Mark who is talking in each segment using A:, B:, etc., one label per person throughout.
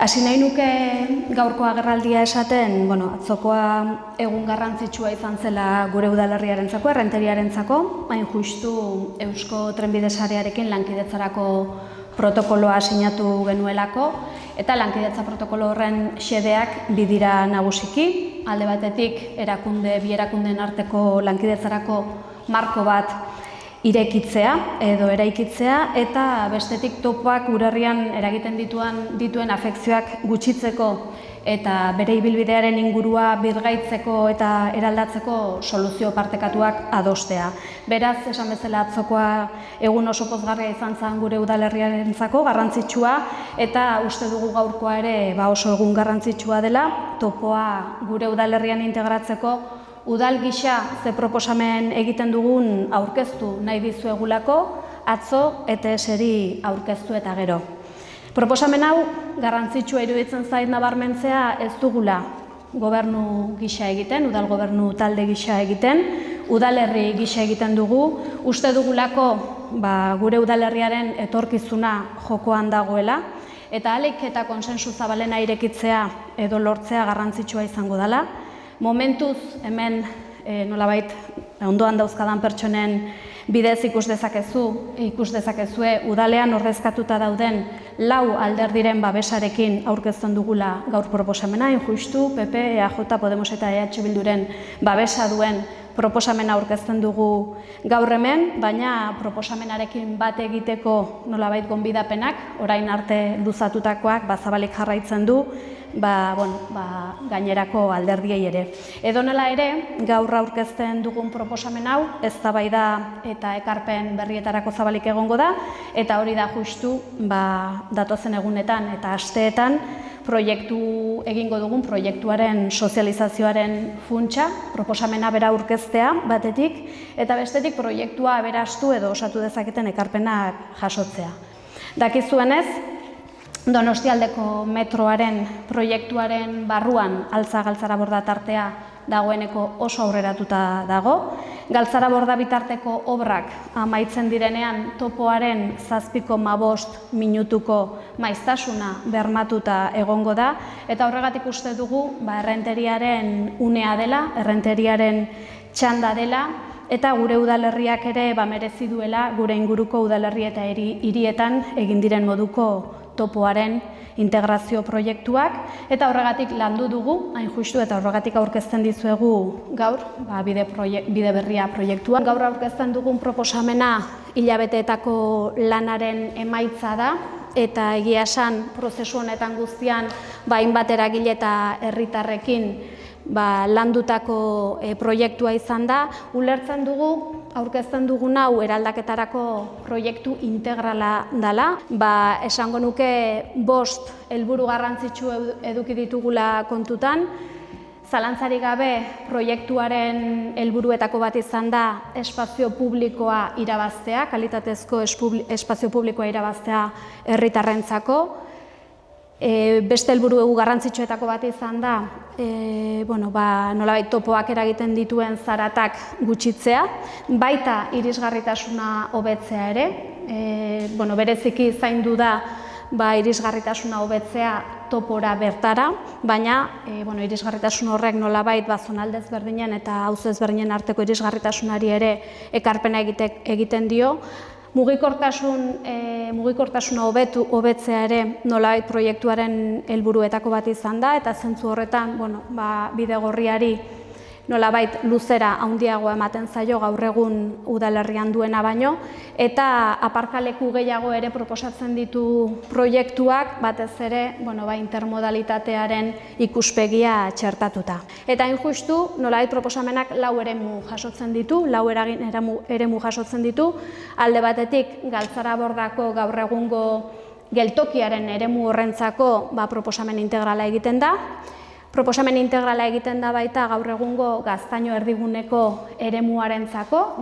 A: Hasi nahi nuke gaurko agerraldia esaten, atzokoa egun garrantzitsua izan zela gure udalerriarentzako, Errenteriarentzako, hain justu Eusko Trenbide Sarearekin lankidetzarako protokoloa sinatu genuelako, eta lankidetza protokolo horren xedeak bi dira nagusiki, alde batetik bi erakundeen arteko lankidetzarako marko bat irekitzea edo eraikitzea, eta bestetik topoak gure herrian eragiten dituen afekzioak gutxitzeko eta bere ibilbidearen ingurua birgaitzeko eta eraldatzeko soluzio partekatuak adostea. Beraz, esan bezala atzokoa egun oso pozgarria izan zen gure udalerriarentzako, garrantzitsua, eta uste dugu gaurkoa ere oso egun garrantzitsua dela, topoa gure udalerrian integratzeko udal gisa ze proposamen egiten dugun aurkeztu nahi dizuegulako, atzo ETS-eri aurkeztu eta gero. Proposamen hau garrantzitsua iruditzen zait nabarmentzea ez dugula gobernu gisa egiten, udal gobernu talde gisa egiten, udalerri gisa egiten dugu, uste dugulako gure udalerriaren etorkizuna jokoan dagoela, eta ahalik eta konsensu zabalena irekitzea edo lortzea garrantzitsua izango dela. Momentuz, hemen nolabait ondoan dauzkadan pertsonen bidez ikus dezakezue udalean ordezkatuta dauden 4 alderdiren babesarekin aurkezten dugula gaur proposamena, justu PP, EAJ, Podemos eta EH Bilduren babesa duen proposamena aurkezten dugu gaur hemen, baina proposamenarekin bat egiteko nolabait gonbidapenak, orain arte luzatutakoak zabalik jarraitzen du, gainerako alderdiei ere. Edonela ere, gaur aurkezten dugun proposamen hau, eztabaida eta ekarpen berrietarako zabalik egongo da, eta hori da justu datozen egunetan eta asteetan egingo dugun proiektuaren sozializazioaren funtsa, proposamena bera aurkeztea batetik, eta bestetik proiektua aberastu edo osatu dezaketen ekarpenak jasotzea. Dakizuenez, Donostialdeko metroaren proiektuaren barruan Altza-Galtzaraborda tartea dagoeneko oso aurreratuta dago. Galtzaraborda bitarteko obrak amaitzen direnean topoaren 7,5 minutuko maiztasuna bermatuta egongo da, eta horregatik uste dugu errenteriaren unea dela, errenteriaren txanda dela, eta gure udalerriak ere merezi duela gure inguruko udalerri eta hirietan egin diren moduko topoaren integrazio proiektuak, eta horregatik landu dugu, hain justu, eta horregatik aurkezten dizuegu gaur, bide berria proiektua. Gaur aurkezten dugun proposamena hilabeteetako lanaren emaitza da, eta egia esan prozesu honetan guztian hainbat eragile eta herritarrekin landutako proiektua izan da. Ulertzen dugu, aurkezten dugun hau eraldaketarako proiektu integrala dela. Esango nuke 5 helburu garrantzitsu eduki ditugula kontutan. Zalantzarik gabe proiektuaren helburuetako bat izan da espazio publikoa irabaztea, kalitatezko espazio publikoa irabaztea herritarrentzako. Beste helburu garrantzitsuetako bat izan da, nolabait topoak eragiten dituen zaratak gutxitzea, baita irisgarritasuna hobetzea ere, bereziki zaindu da irisgarritasuna hobetzea topora bertara, baina irisgarritasun horrek nolabait zonalde ezberdinen eta auzo ezberdinen arteko irisgarritasunari ere ekarpena egiten dio. Mugikortasuna hobetzea ere nolabait proiektuaren helburuetako bat izan da, eta zentzu horretan bidegorriari nolabait luzera handiagoa ematen zaio gaur egun udalerrian duena baino, eta aparkaleku gehiago ere proposatzen ditu proiektuak, batez ere intermodalitatearen ikuspegia txertatuta. Eta hain justu, nolabait proposamenak 4 eremu jasotzen ditu, 4 eremu jasotzen ditu, alde batetik Galtzarabordako gaur egungo geltokiaren eremu horrentzako proposamen integrala egiten da. Proposamen integrala egiten da baita gaur egungo Gaztaino erdiguneko eremuarentzako,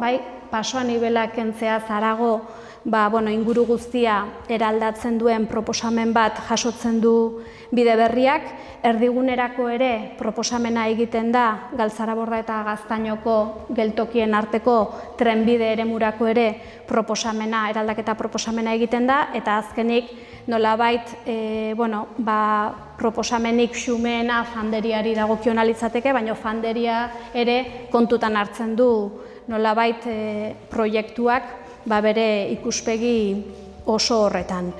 A: pasoa nibelak kentzea zarago inguru guztia eraldatzen duen proposamen bat jasotzen du bide berriak, erdigunerako ere proposamena egiten da Galtzaraborda eta Gaztainoko geltokien arteko trenbide eremurako ere eraldaketa proposamena egiten da, eta azkenik nolabait proposamenik xumeena fanderiari dagokiona litzateke, baina fanderia ere kontutan hartzen du nolabait proiektuak bere ikuspegi oso horretan.